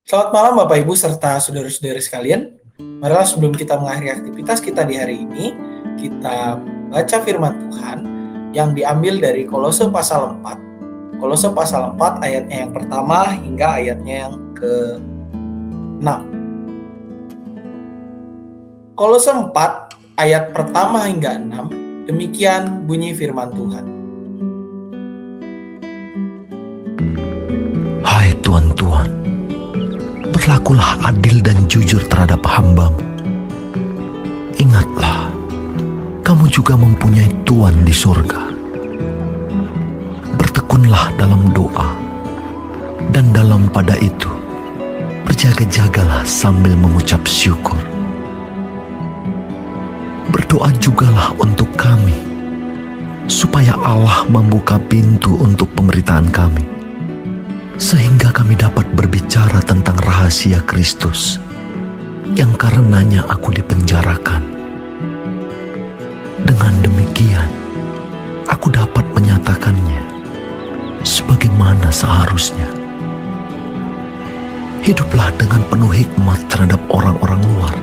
Selamat malam Bapak Ibu serta saudara-saudara sekalian. Marilah sebelum kita mengakhiri aktivitas kita di hari ini, kita baca firman Tuhan yang diambil dari Kolose pasal 4. Kolose pasal 4 ayatnya yang pertama hingga ayatnya yang ke-6. Kolose 4 ayat pertama hingga 6, demikian bunyi firman Tuhan. Hai Tuhan, berlakulah adil dan jujur terhadap hamba-Mu. Ingatlah, kamu juga mempunyai Tuhan di surga. Bertekunlah dalam doa, dan dalam pada itu, berjaga-jagalah sambil mengucap syukur. Berdoa jugalah untuk kami, supaya Allah membuka pintu untuk pemberitaan kami, sehingga kami dapat berbicara tentang rahasia Kristus yang karenanya aku dipenjarakan. Dengan demikian, aku dapat menyatakannya sebagaimana seharusnya. Hiduplah dengan penuh hikmat terhadap orang-orang luar.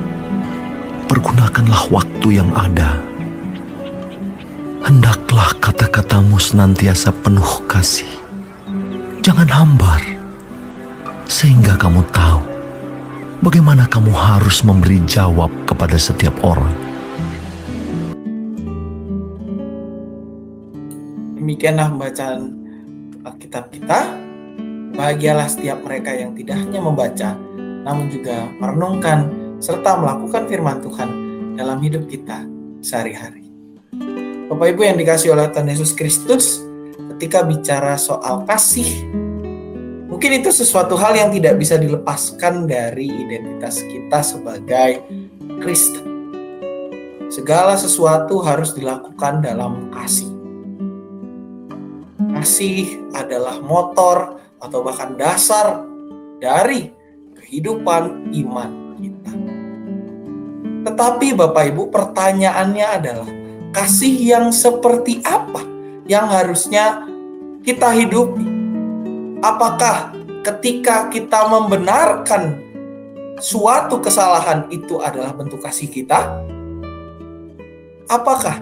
Pergunakanlah waktu yang ada. Hendaklah kata-katamu senantiasa penuh kasih. Jangan hambar, sehingga kamu tahu bagaimana kamu harus memberi jawab kepada setiap orang. Demikianlah pembacaan Alkitab kita. Bahagialah setiap mereka yang tidak hanya membaca, namun juga merenungkan serta melakukan firman Tuhan dalam hidup kita sehari-hari. Bapak Ibu yang dikasihi oleh Tuhan Yesus Kristus, ketika bicara soal kasih, mungkin itu sesuatu hal yang tidak bisa dilepaskan dari identitas kita sebagai Kristen. Segala sesuatu harus dilakukan dalam kasih. Kasih adalah motor atau bahkan dasar dari kehidupan iman kita. Tetapi Bapak Ibu, pertanyaannya adalah kasih yang seperti apa yang harusnya kita hidupi? Apakah ketika kita membenarkan suatu kesalahan itu adalah bentuk kasih kita? Apakah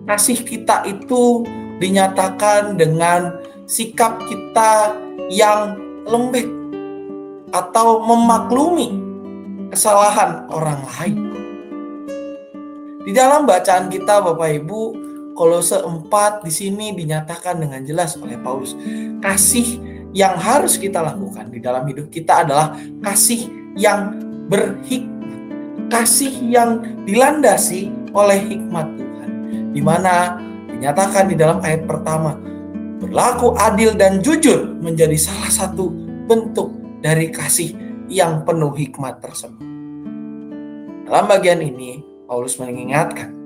kasih kita itu dinyatakan dengan sikap kita yang lembek atau memaklumi kesalahan orang lain? Di dalam bacaan kita Bapak Ibu, Kolose 4 di sini dinyatakan dengan jelas oleh Paulus. Kasih yang harus kita lakukan di dalam hidup kita adalah kasih yang berhikmat. Kasih yang dilandasi oleh hikmat Tuhan. Di mana dinyatakan di dalam ayat pertama, berlaku adil dan jujur menjadi salah satu bentuk dari kasih yang penuh hikmat tersebut. Dalam bagian ini, Paulus mengingatkan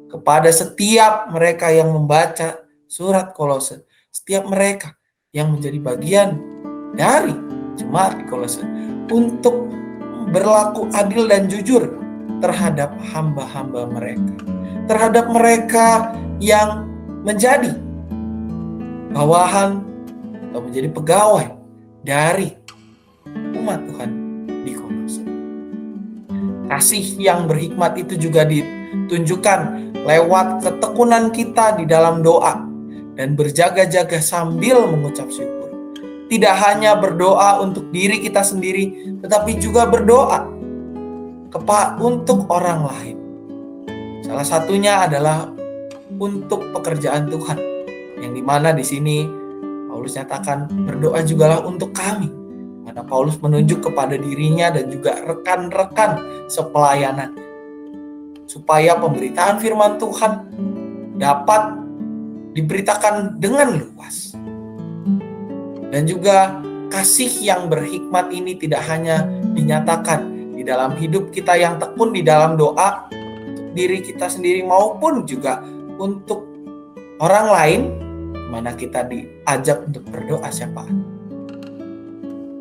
kepada setiap mereka yang membaca surat Kolose, setiap mereka yang menjadi bagian dari jemaat di Kolose, untuk berlaku adil dan jujur terhadap hamba-hamba mereka, terhadap mereka yang menjadi bawahan atau menjadi pegawai dari umat Tuhan di Kolose. Kasih yang berhikmat itu juga ditunjukkan lewat ketekunan kita di dalam doa dan berjaga-jaga sambil mengucap syukur. Tidak hanya berdoa untuk diri kita sendiri, tetapi juga berdoa untuk orang lain. Salah satunya adalah untuk pekerjaan Tuhan, yang dimana di sini Paulus nyatakan berdoa jugalah untuk kami, mana Paulus menunjuk kepada dirinya dan juga rekan-rekan sepelayanan, supaya pemberitaan firman Tuhan dapat diberitakan dengan luas. Dan juga kasih yang berhikmat ini tidak hanya dinyatakan di dalam hidup kita yang tekun di dalam doa untuk diri kita sendiri, maupun juga untuk orang lain, mana kita diajak untuk berdoa syafaat.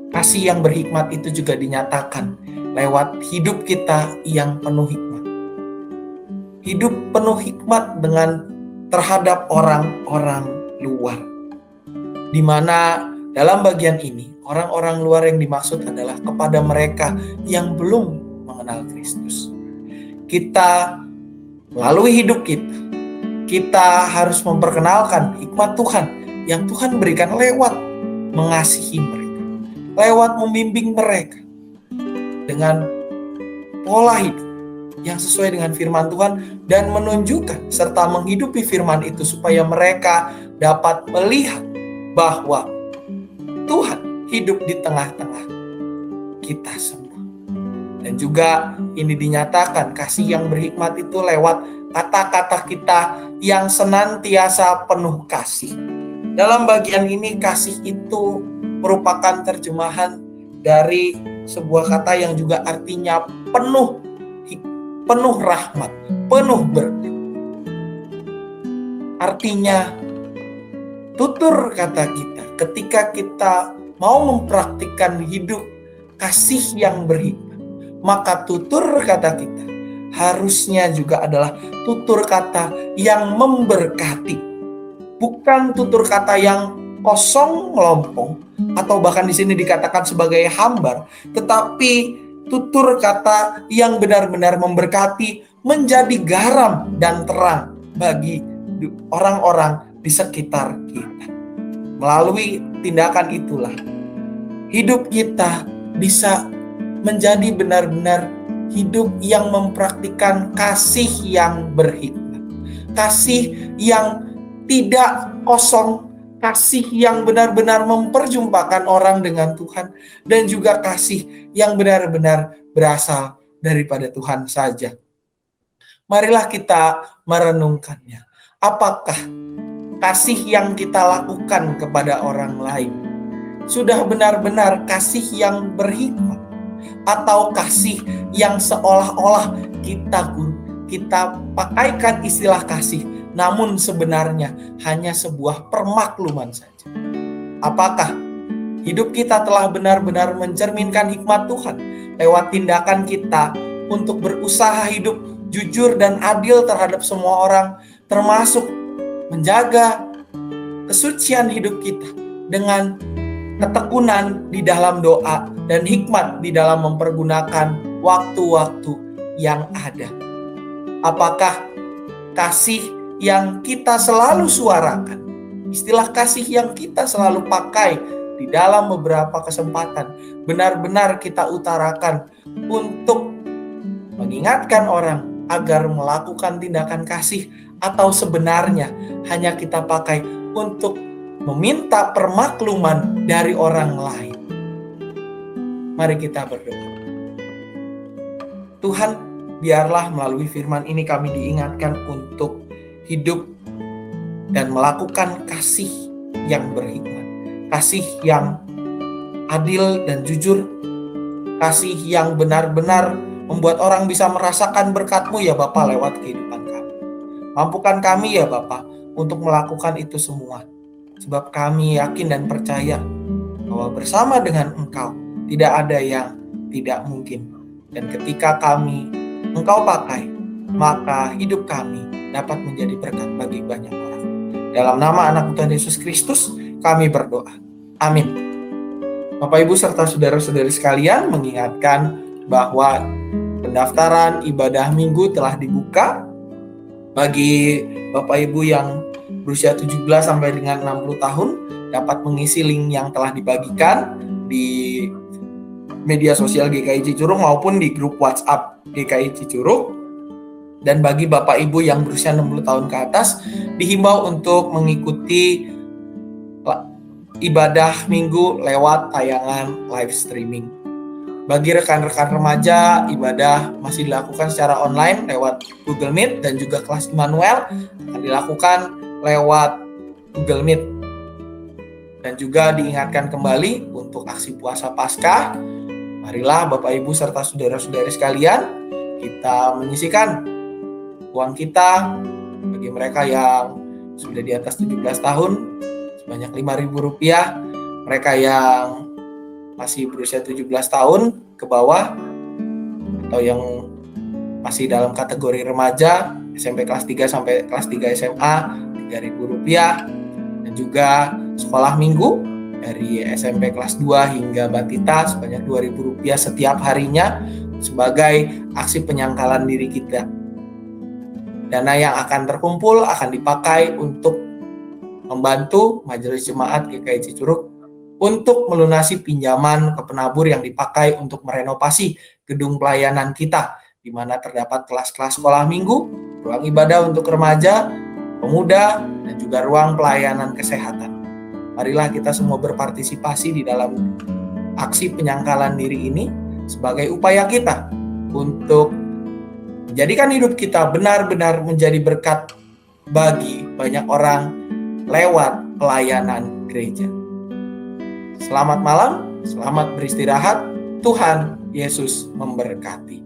Kasih yang berhikmat itu juga dinyatakan lewat hidup kita yang penuh hikmat. Hidup penuh hikmat dengan terhadap orang-orang luar, di mana Dalam bagian ini, orang-orang luar yang dimaksud adalah kepada mereka yang belum mengenal Kristus. Kita melalui hidup kita harus memperkenalkan hikmat Tuhan yang Tuhan berikan lewat mengasihi mereka, lewat membimbing mereka dengan pola hidup yang sesuai dengan firman Tuhan dan menunjukkan serta menghidupi firman itu supaya mereka dapat melihat bahwa Tuhan hidup di tengah-tengah kita semua. Dan juga ini dinyatakan kasih yang berhikmat itu lewat kata-kata kita yang senantiasa penuh kasih. Dalam bagian ini kasih itu merupakan terjemahan dari sebuah kata yang juga artinya penuh rahmat, penuh berkat. Artinya tutur kata kita ketika kita mau mempraktikkan hidup kasih yang berhikmat, maka tutur kata kita harusnya juga adalah tutur kata yang memberkati, bukan tutur kata yang kosong melompong atau bahkan di sini dikatakan sebagai hambar, tetapi tutur kata yang benar-benar memberkati, menjadi garam dan terang bagi orang-orang di sekitar kita. Melalui tindakan itulah hidup kita bisa menjadi benar-benar hidup yang mempraktikkan kasih yang berhikmat, kasih yang tidak kosong, kasih yang benar-benar memperjumpakan orang dengan Tuhan, dan juga kasih yang benar-benar berasal daripada Tuhan saja. Marilah kita merenungkannya. Apakah kasih yang kita lakukan kepada orang lain sudah benar-benar kasih yang berhikmat, atau kasih yang seolah-olah kita pakaikan istilah kasih, namun sebenarnya hanya sebuah permakluman saja? Apakah hidup kita telah benar-benar mencerminkan hikmat Tuhan lewat tindakan kita untuk berusaha hidup jujur dan adil terhadap semua orang, termasuk menjaga kesucian hidup kita dengan ketekunan di dalam doa dan hikmat di dalam mempergunakan waktu-waktu yang ada? Apakah kasih yang kita selalu suarakan, istilah kasih yang kita selalu pakai di dalam beberapa kesempatan, benar-benar kita utarakan untuk mengingatkan orang agar melakukan tindakan kasih, atau sebenarnya hanya kita pakai untuk meminta permakluman dari orang lain? Mari kita berdoa. Tuhan, biarlah melalui firman ini kami diingatkan untuk hidup dan melakukan kasih yang berhikmat, kasih yang adil dan jujur, kasih yang benar-benar membuat orang bisa merasakan berkat-Mu ya Bapa lewat kehidupan kami. Mampukan kami ya Bapa untuk melakukan itu semua, sebab kami yakin dan percaya bahwa bersama dengan Engkau tidak ada yang tidak mungkin. Dan ketika Engkau pakai, maka hidup kami dapat menjadi berkat bagi banyak orang. Dalam nama Anak Tuhan Yesus Kristus kami berdoa. Amin. Bapak Ibu serta saudara-saudari sekalian, mengingatkan bahwa pendaftaran ibadah minggu telah dibuka bagi Bapak Ibu yang berusia 17 sampai dengan 60 tahun, dapat mengisi link yang telah dibagikan di media sosial GKI Cicurug maupun di grup WhatsApp GKI Cicurug. Dan bagi Bapak Ibu yang berusia 60 tahun ke atas, dihimbau untuk mengikuti ibadah minggu lewat tayangan live streaming. Bagi rekan-rekan remaja, ibadah masih dilakukan secara online lewat Google Meet, dan juga kelas Immanuel akan dilakukan lewat Google Meet. Dan juga diingatkan kembali untuk aksi puasa Paskah. Marilah Bapak Ibu serta saudara-saudari sekalian, kita menyisihkan uang kita bagi mereka yang sudah di atas 17 tahun sebanyak Rp5.000, mereka yang masih berusia 17 tahun ke bawah atau yang masih dalam kategori remaja SMP kelas 3 sampai kelas 3 SMA Rp3.000, dan juga sekolah minggu dari SMP kelas 2 hingga Batita sebanyak Rp2.000 setiap harinya sebagai aksi penyangkalan diri kita. Dana yang akan terkumpul akan dipakai untuk membantu Majelis Jemaat GKI Cicurug untuk melunasi pinjaman ke penabur yang dipakai untuk merenovasi gedung pelayanan kita, di mana terdapat kelas-kelas sekolah minggu, ruang ibadah untuk remaja, pemuda, dan juga ruang pelayanan kesehatan. Marilah kita semua berpartisipasi di dalam aksi penyangkalan diri ini sebagai upaya kita untuk menjadikan hidup kita benar-benar menjadi berkat bagi banyak orang lewat pelayanan gereja. Selamat malam, selamat beristirahat, Tuhan Yesus memberkati.